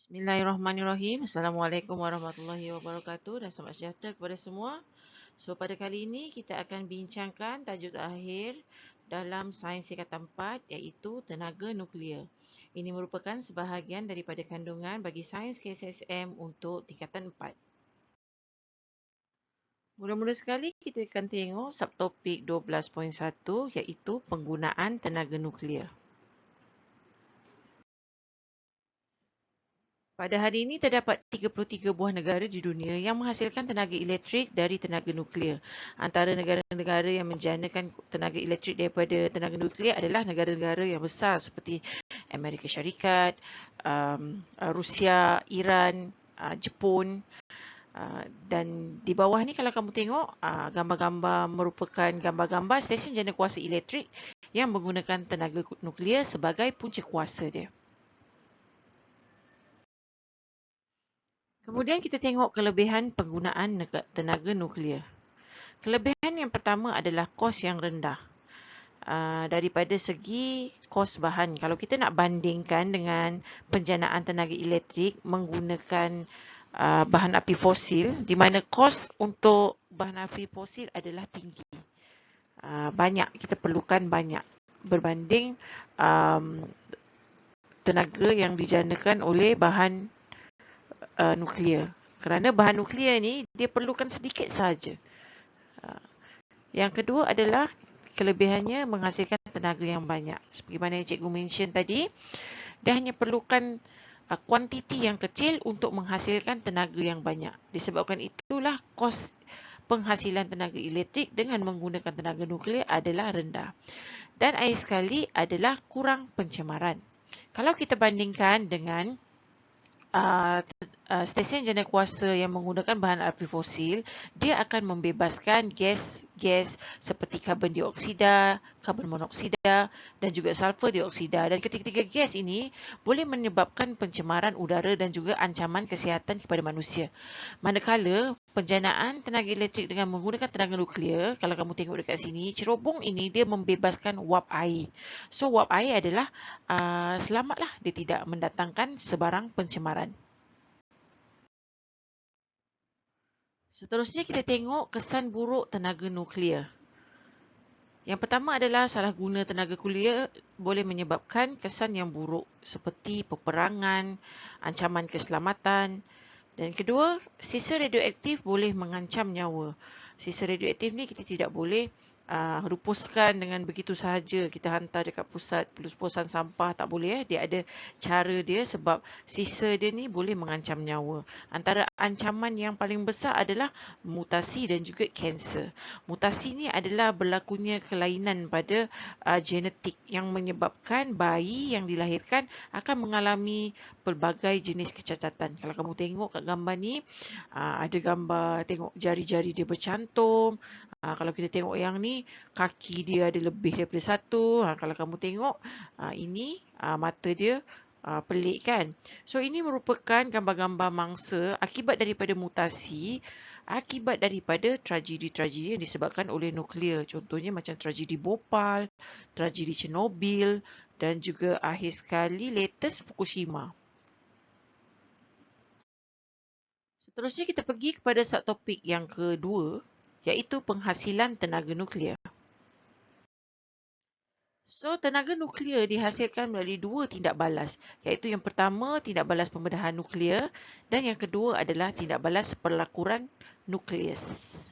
Bismillahirrahmanirrahim. Assalamualaikum warahmatullahi wabarakatuh dan selamat sejahtera kepada semua. So, pada kali ini kita akan bincangkan tajuk akhir dalam sains tingkatan 4 iaitu tenaga nuklear. Ini merupakan sebahagian daripada kandungan bagi sains KSSM untuk tingkatan 4. Mula-mula sekali kita akan tengok subtopik 12.1 iaitu penggunaan tenaga nuklear. Pada hari ini terdapat 33 buah negara di dunia yang menghasilkan tenaga elektrik dari tenaga nuklear. Antara negara-negara yang menjanakan tenaga elektrik daripada tenaga nuklear adalah negara-negara yang besar seperti Amerika Syarikat, Rusia, Iran, Jepun. Dan di bawah ni kalau kamu tengok gambar-gambar merupakan gambar-gambar stesen jana kuasa elektrik yang menggunakan tenaga nuklear sebagai punca kuasa dia. Kemudian kita tengok kelebihan penggunaan tenaga nuklear. Kelebihan yang pertama adalah kos yang rendah. Daripada segi kos bahan, kalau kita nak bandingkan dengan penjanaan tenaga elektrik menggunakan bahan api fosil, di mana kos untuk bahan api fosil adalah tinggi. Banyak, kita perlukan banyak berbanding tenaga yang dijanakan oleh bahan nuklear. Kerana bahan nuklear ni dia perlukan sedikit sahaja. Yang kedua adalah kelebihannya menghasilkan tenaga yang banyak. Seperti mana yang cikgu mention tadi, dia hanya perlukan kuantiti yang kecil untuk menghasilkan tenaga yang banyak. Disebabkan itulah kos penghasilan tenaga elektrik dengan menggunakan tenaga nuklear adalah rendah. Dan akhir sekali adalah kurang pencemaran. Kalau kita bandingkan dengan stesen jana kuasa yang menggunakan bahan api fosil, dia akan membebaskan gas seperti karbon dioksida, karbon monoksida dan juga sulfur dioksida. Dan ketiga-tiga gas ini boleh menyebabkan pencemaran udara dan juga ancaman kesihatan kepada manusia. Manakala penjanaan tenaga elektrik dengan menggunakan tenaga nuklear, kalau kamu tengok dekat sini, cerobong ini dia membebaskan wap air. So wap air adalah selamatlah, dia tidak mendatangkan sebarang pencemaran. Seterusnya kita tengok kesan buruk tenaga nuklear. Yang pertama adalah salah guna tenaga nuklear boleh menyebabkan kesan yang buruk seperti peperangan, ancaman keselamatan. Dan kedua, sisa radioaktif boleh mengancam nyawa. Sisa radioaktif ni kita tidak boleh rupuskan dengan begitu sahaja. Kita hantar dekat pusat pelupusan sampah, tak boleh. Dia ada cara dia sebab sisa dia ni boleh mengancam nyawa. Antara ancaman yang paling besar adalah mutasi dan juga kanser. Mutasi ni adalah berlakunya kelainan pada genetik yang menyebabkan bayi yang dilahirkan akan mengalami pelbagai jenis kecacatan. Kalau kamu tengok kat gambar ni, ada gambar tengok jari-jari dia bercantum. Kalau kita tengok yang ni, kaki dia ada lebih daripada satu. Kalau kamu tengok, ini mata dia pelik kan. So ini merupakan gambar-gambar mangsa akibat daripada mutasi, akibat daripada tragedi-tragedi yang disebabkan oleh nuklear. Contohnya macam tragedi Bhopal, tragedi Chernobyl dan juga akhir sekali latest Fukushima. Seterusnya kita pergi kepada subtopik yang kedua, iaitu penghasilan tenaga nuklear. So, tenaga nuklear dihasilkan melalui dua tindak balas, iaitu yang pertama tindak balas pembedahan nuklear dan yang kedua adalah tindak balas perlakuran nukleus.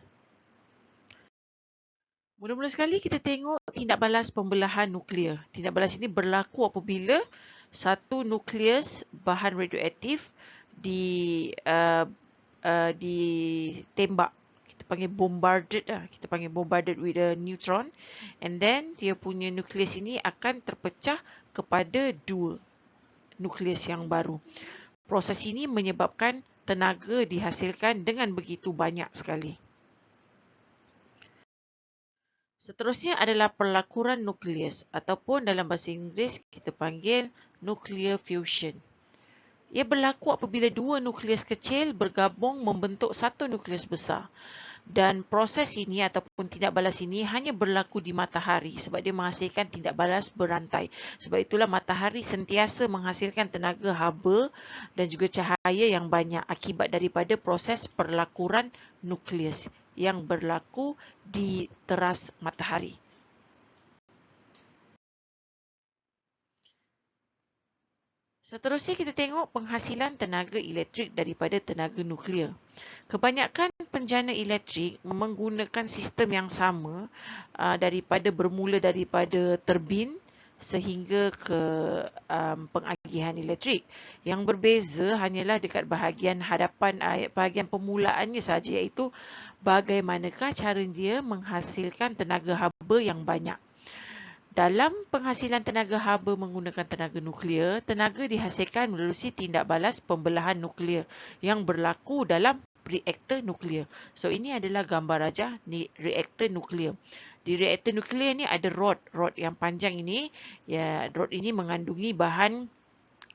Mula-mula sekali kita tengok tindak balas pembelahan nuklear. Tindak balas ini berlaku apabila satu nukleus bahan radioaktif ditembak. Kita panggil bombarded lah. Kita panggil bombarded with a neutron. And then dia punya nukleus ini akan terpecah kepada dua nukleus yang baru. Proses ini menyebabkan tenaga dihasilkan dengan begitu banyak sekali. Seterusnya adalah perlakuran nukleus ataupun dalam bahasa Inggeris kita panggil nuclear fusion. Ia berlaku apabila dua nukleus kecil bergabung membentuk satu nukleus besar. Dan proses ini ataupun tindak balas ini hanya berlaku di matahari sebab dia menghasilkan tindak balas berantai. Sebab itulah matahari sentiasa menghasilkan tenaga haba dan juga cahaya yang banyak akibat daripada proses perlakuran nukleus yang berlaku di teras matahari. Seterusnya kita tengok penghasilan tenaga elektrik daripada tenaga nuklear. Kebanyakan penjana elektrik menggunakan sistem yang sama bermula daripada turbin sehingga ke pengagihan elektrik. Yang berbeza hanyalah dekat bahagian bahagian permulaannya saja, iaitu bagaimanakah cara dia menghasilkan tenaga haba yang banyak. Dalam penghasilan tenaga haba menggunakan tenaga nuklear, tenaga dihasilkan melalui tindak balas pembelahan nuklear yang berlaku dalam reaktor nuklear. So ini adalah gambar rajah ni reaktor nuklear. Di reaktor nuklear ni ada rod yang panjang ini. Ya, rod ini mengandungi bahan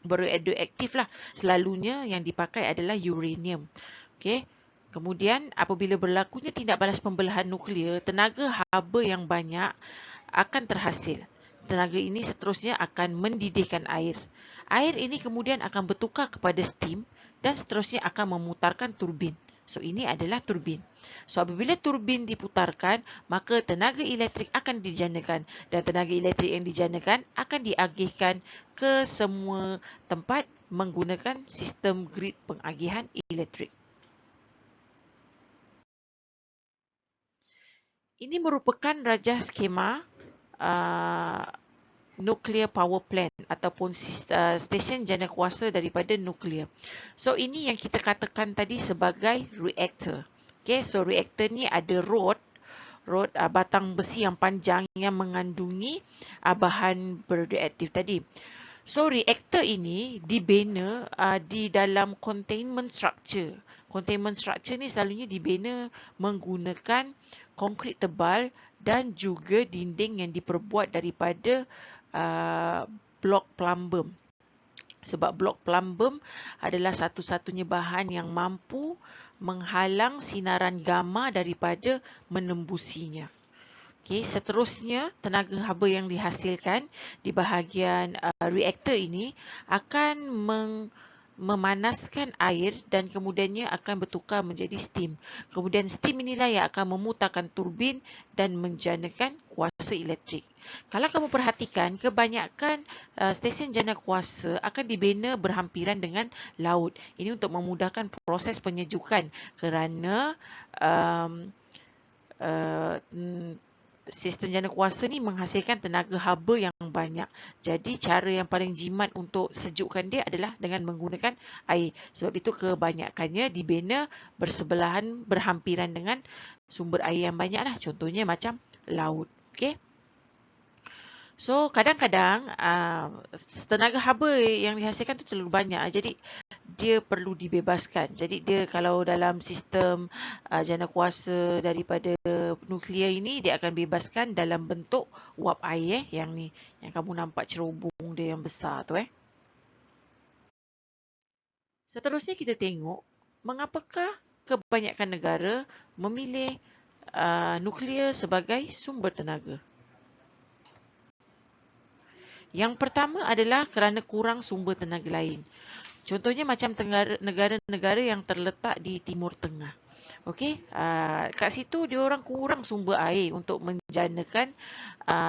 beradioaktif lah. Selalunya yang dipakai adalah uranium. Okey. Kemudian apabila berlakunya tindak balas pembelahan nuklear, tenaga haba yang banyak akan terhasil. Tenaga ini seterusnya akan mendidihkan air. Air ini kemudian akan bertukar kepada steam dan seterusnya akan memutarkan turbin. So ini adalah turbin. So apabila turbin diputarkan, maka tenaga elektrik akan dijanakan dan tenaga elektrik yang dijanakan akan diagihkan ke semua tempat menggunakan sistem grid pengagihan elektrik. Ini merupakan rajah skema nuclear power plant ataupun stesen jana kuasa daripada nuklear. So ini yang kita katakan tadi sebagai reaktor. Okay, so reaktor ni ada rod batang besi yang panjang yang mengandungi bahan beradioaktif tadi. So reaktor ini dibina di dalam containment structure. Containment structure ni selalunya dibina menggunakan konkrit tebal dan juga dinding yang diperbuat daripada blok plumbum. Sebab blok plumbum adalah satu-satunya bahan yang mampu menghalang sinaran gamma daripada menembusinya. Okay, seterusnya tenaga haba yang dihasilkan di bahagian reaktor ini akan memanaskan air dan kemudiannya akan bertukar menjadi steam. Kemudian steam inilah yang akan memutarkan turbin dan menjanakan kuasa elektrik. Kalau kamu perhatikan, kebanyakan stesen jana kuasa akan dibina berhampiran dengan laut. Ini untuk memudahkan proses penyejukan kerana sistem jana kuasa ni menghasilkan tenaga haba yang banyak. Jadi cara yang paling jimat untuk sejukkan dia adalah dengan menggunakan air. Sebab itu kebanyakannya dibina bersebelahan berhampiran dengan sumber air yang banyak lah. Contohnya macam laut. Okey. So kadang-kadang tenaga haba yang dihasilkan tu terlalu banyak. Jadi dia perlu dibebaskan. Jadi dia kalau dalam sistem jana kuasa daripada nuklear ini, dia akan bebaskan dalam bentuk wap air yang ni, yang kamu nampak cerobong dia yang besar tu . Seterusnya kita tengok mengapakah kebanyakan negara memilih nuklear sebagai sumber tenaga. Yang pertama adalah kerana kurang sumber tenaga lain. Contohnya macam negara-negara yang terletak di Timur Tengah. Okey, kat situ dia orang kurang sumber air untuk menjanakan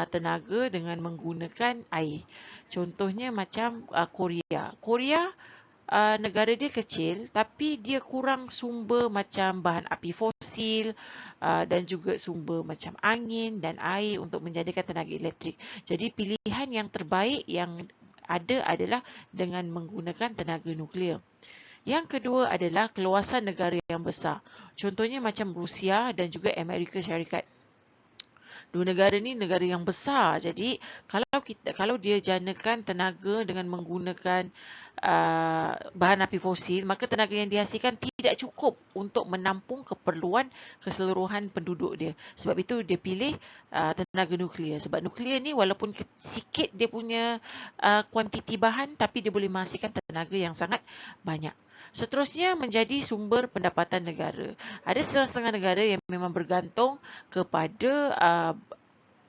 tenaga dengan menggunakan air. Contohnya macam Korea. Korea negara dia kecil tapi dia kurang sumber macam bahan api fosil dan juga sumber macam angin dan air untuk menjadikan tenaga elektrik. Jadi pilihan yang terbaik yang ada adalah dengan menggunakan tenaga nuklear. Yang kedua adalah keluasan negara yang besar. Contohnya macam Rusia dan juga Amerika Syarikat. Dua negara ni negara yang besar. Jadi kalau dia janakan tenaga dengan menggunakan bahan api fosil, maka tenaga yang dihasilkan tidak cukup untuk menampung keperluan keseluruhan penduduk dia. Sebab itu dia pilih tenaga nuklear. Sebab nuklear ni walaupun sikit dia punya kuantiti bahan, tapi dia boleh menghasilkan tenaga yang sangat banyak. Seterusnya menjadi sumber pendapatan negara. Ada setengah-setengah negara yang memang bergantung kepada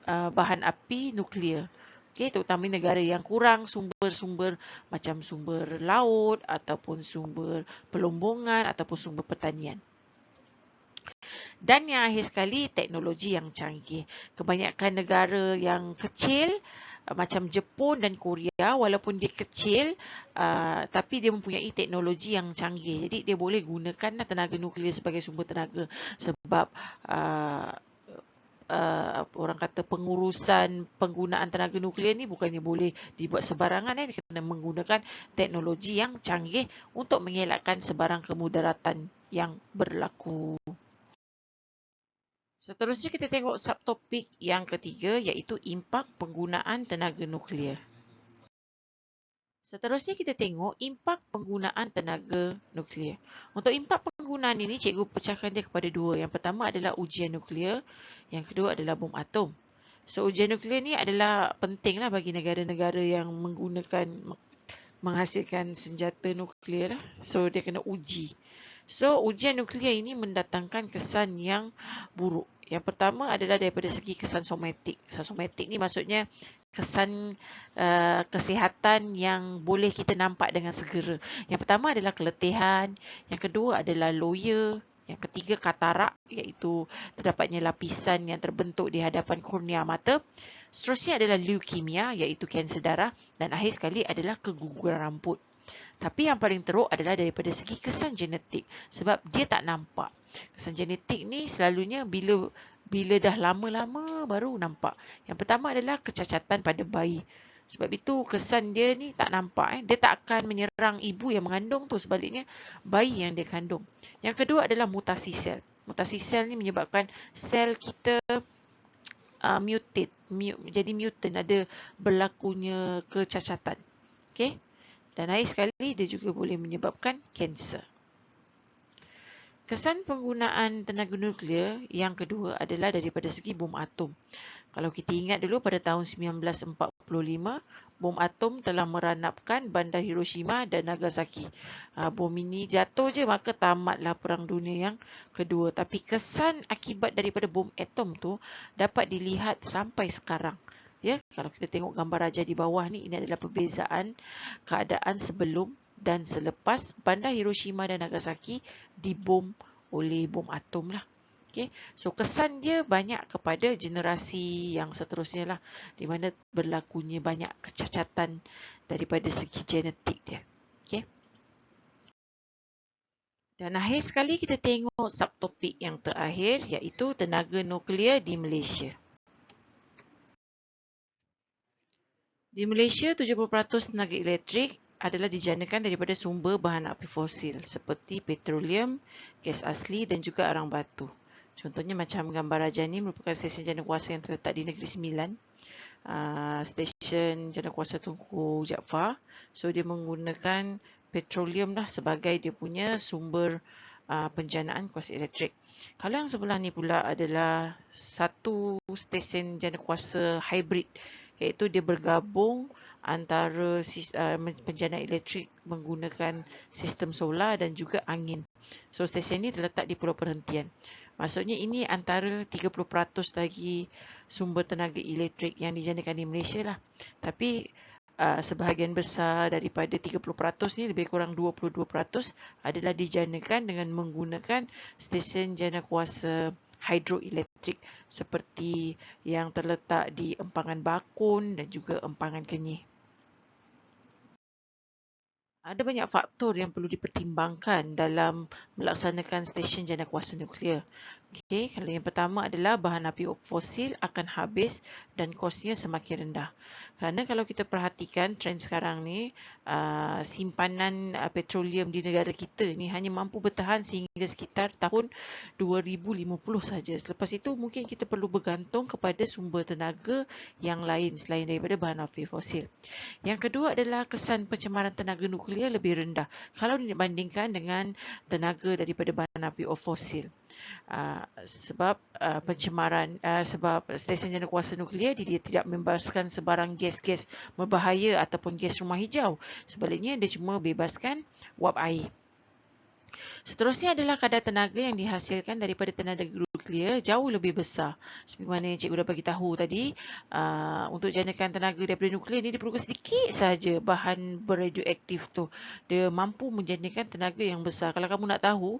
bahan api nuklear. Okey, terutama negara yang kurang sumber-sumber macam sumber laut ataupun sumber pelombongan ataupun sumber pertanian. Dan yang akhir sekali, teknologi yang canggih. Kebanyakan negara yang kecil macam Jepun dan Korea, walaupun dia kecil tapi dia mempunyai teknologi yang canggih. Jadi dia boleh gunakan tenaga nuklear sebagai sumber tenaga sebab orang kata pengurusan penggunaan tenaga nuklear ni bukannya boleh dibuat sebarangan, dia kena menggunakan teknologi yang canggih untuk mengelakkan sebarang kemudaratan yang berlaku. Seterusnya kita tengok subtopik yang ketiga, iaitu impak penggunaan tenaga nuklear. Seterusnya kita tengok impak penggunaan tenaga nuklear. Untuk impak penggunaan ini, cikgu pecahkan dia kepada dua. Yang pertama adalah ujian nuklear, yang kedua adalah bom atom. So, ujian nuklear ni adalah pentinglah bagi negara-negara yang menghasilkan senjata nuklear. So, dia kena uji. So, ujian nuklear ini mendatangkan kesan yang buruk. Yang pertama adalah daripada segi kesan somatik. Kesan somatik ni maksudnya kesan kesihatan yang boleh kita nampak dengan segera. Yang pertama adalah keletihan, yang kedua adalah loya, yang ketiga katarak, iaitu terdapatnya lapisan yang terbentuk di hadapan kornea mata. Seterusnya adalah leukemia, iaitu kanser darah, dan akhir sekali adalah keguguran rambut. Tapi yang paling teruk adalah daripada segi kesan genetik, sebab dia tak nampak. Kesan genetik ni selalunya bila dah lama-lama baru nampak. Yang pertama adalah kecacatan pada bayi. Sebab itu kesan dia ni tak nampak. Dia tak akan menyerang ibu yang mengandung tu, sebaliknya bayi yang dia kandung. Yang kedua adalah mutasi sel. Mutasi sel ni menyebabkan sel kita mutate, jadi mutant, ada berlakunya kecacatan. Okey? Dan akhir sekali dia juga boleh menyebabkan kanser. Kesan penggunaan tenaga nuklear yang kedua adalah daripada segi bom atom. Kalau kita ingat dulu pada tahun 1945, bom atom telah meranapkan bandar Hiroshima dan Nagasaki. Bom ini jatuh je maka tamatlah Perang Dunia yang kedua. Tapi kesan akibat daripada bom atom tu dapat dilihat sampai sekarang. Ya, kalau kita tengok gambar raja di bawah ni, ini adalah perbezaan keadaan sebelum dan selepas bandar Hiroshima dan Nagasaki dibom oleh bom atom lah. Okay. So kesan dia banyak kepada generasi yang seterusnya lah, di mana berlakunya banyak kecacatan daripada segi genetik dia. Okay. Dan akhir sekali kita tengok subtopik yang terakhir, iaitu tenaga nuklear di Malaysia. Di Malaysia, 70% tenaga elektrik adalah dijanakan daripada sumber bahan api fosil seperti petroleum, gas asli dan juga arang batu. Contohnya macam gambar raja ni merupakan stesen janakuasa yang terletak di Negeri Sembilan. Stesen janakuasa Tunku Jaafar. So dia menggunakan petroleum lah sebagai dia punya sumber penjanaan kuasa elektrik. Kalau yang sebelah ni pula adalah satu stesen janakuasa hybrid, iaitu dia bergabung antara penjanaan elektrik menggunakan sistem solar dan juga angin. So stesen ini terletak di Pulau Perhentian. Maksudnya ini antara 30% lagi sumber tenaga elektrik yang dijanakan di Malaysia lah. Tapi sebahagian besar daripada 30% ni, lebih kurang 22% adalah dijanakan dengan menggunakan stesen janakuasa hidroelektrik seperti yang terletak di Empangan Bakun dan juga Empangan Kenyir. Ada banyak faktor yang perlu dipertimbangkan dalam melaksanakan stesen janakuasa nuklear. Okey, kalau yang pertama adalah bahan api fosil akan habis dan kosnya semakin rendah. Kerana kalau kita perhatikan trend sekarang ni, simpanan petroleum di negara kita ni hanya mampu bertahan sehingga sekitar tahun 2050 saja. Selepas itu mungkin kita perlu bergantung kepada sumber tenaga yang lain selain daripada bahan api fosil. Yang kedua adalah kesan pencemaran tenaga nuklear nuklear lebih rendah kalau dibandingkan dengan tenaga daripada bahan api fosil. Sebab pencemaran, sebab stesen jangkaukuasa nuklear dia tidak membebaskan sebarang gas-gas berbahaya ataupun gas rumah hijau. Sebaliknya dia cuma bebaskan wap air. Seterusnya adalah kadar tenaga yang dihasilkan daripada tenaga nuklear jauh lebih besar. Seperti mana yang cikgu dah bagi tahu tadi, untuk janakan tenaga daripada nuklear ni diperlukan sedikit saja bahan beradioaktif tu. Dia mampu menjadikan tenaga yang besar. Kalau kamu nak tahu,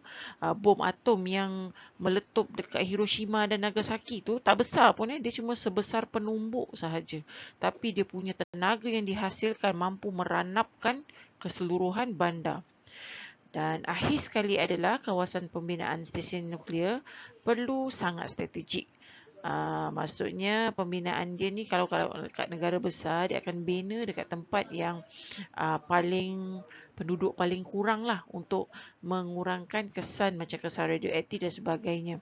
bom atom yang meletup dekat Hiroshima dan Nagasaki tu tak besar pun, dia cuma sebesar penumbuk sahaja. Tapi dia punya tenaga yang dihasilkan mampu meranapkan keseluruhan bandar. Dan akhir sekali adalah kawasan pembinaan stesen nuklear perlu sangat strategik. Maksudnya pembinaan dia ni kalau kat negara besar dia akan bina dekat tempat yang penduduk paling kurang lah untuk mengurangkan kesan macam kesan radioaktif dan sebagainya.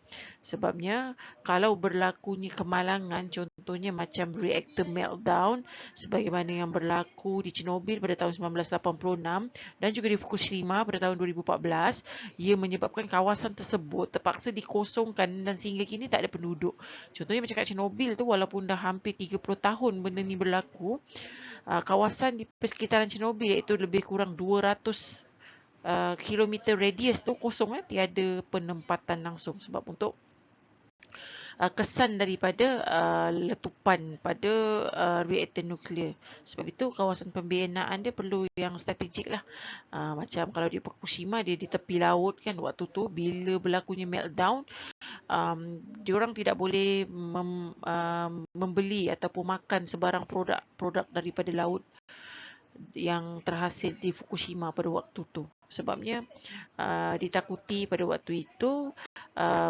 Sebabnya kalau berlakunya kemalangan, contohnya macam reactor meltdown sebagaimana yang berlaku di Chernobyl pada tahun 1986 dan juga di Fukushima pada tahun 2014, ia menyebabkan kawasan tersebut terpaksa dikosongkan dan sehingga kini tak ada penduduk. Contohnya macam kat Chernobyl tu, walaupun dah hampir 30 tahun benda ni berlaku, kawasan di persekitaran Chernobyl iaitu lebih kurang 200 kilometer radius tu kosong, tiada penempatan langsung sebab untuk kesan daripada letupan pada reaktor nuklear. Sebab itu kawasan pembinaan dia perlu yang strategik lah. Macam kalau di Fukushima dia di tepi laut kan, waktu tu bila berlakunya meltdown, diorang tidak boleh membeli ataupun makan sebarang produk daripada laut yang terhasil di Fukushima pada waktu tu. Sebabnya ditakuti pada waktu itu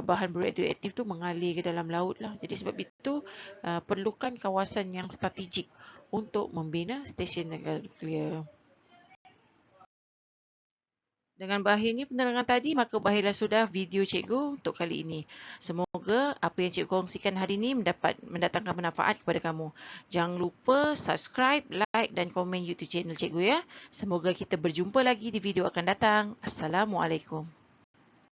bahan radioaktif tu mengalir ke dalam laut lah. Jadi sebab itu perlukan kawasan yang strategik untuk membina stesen nuklear. Dengan berakhirnya penerangan tadi, maka berakhirlah sudah video cikgu untuk kali ini. Semoga apa yang cikgu kongsikan hari ini mendapat mendatangkan manfaat kepada kamu. Jangan lupa subscribe, like dan komen YouTube channel cikgu ya. Semoga kita berjumpa lagi di video akan datang. Assalamualaikum.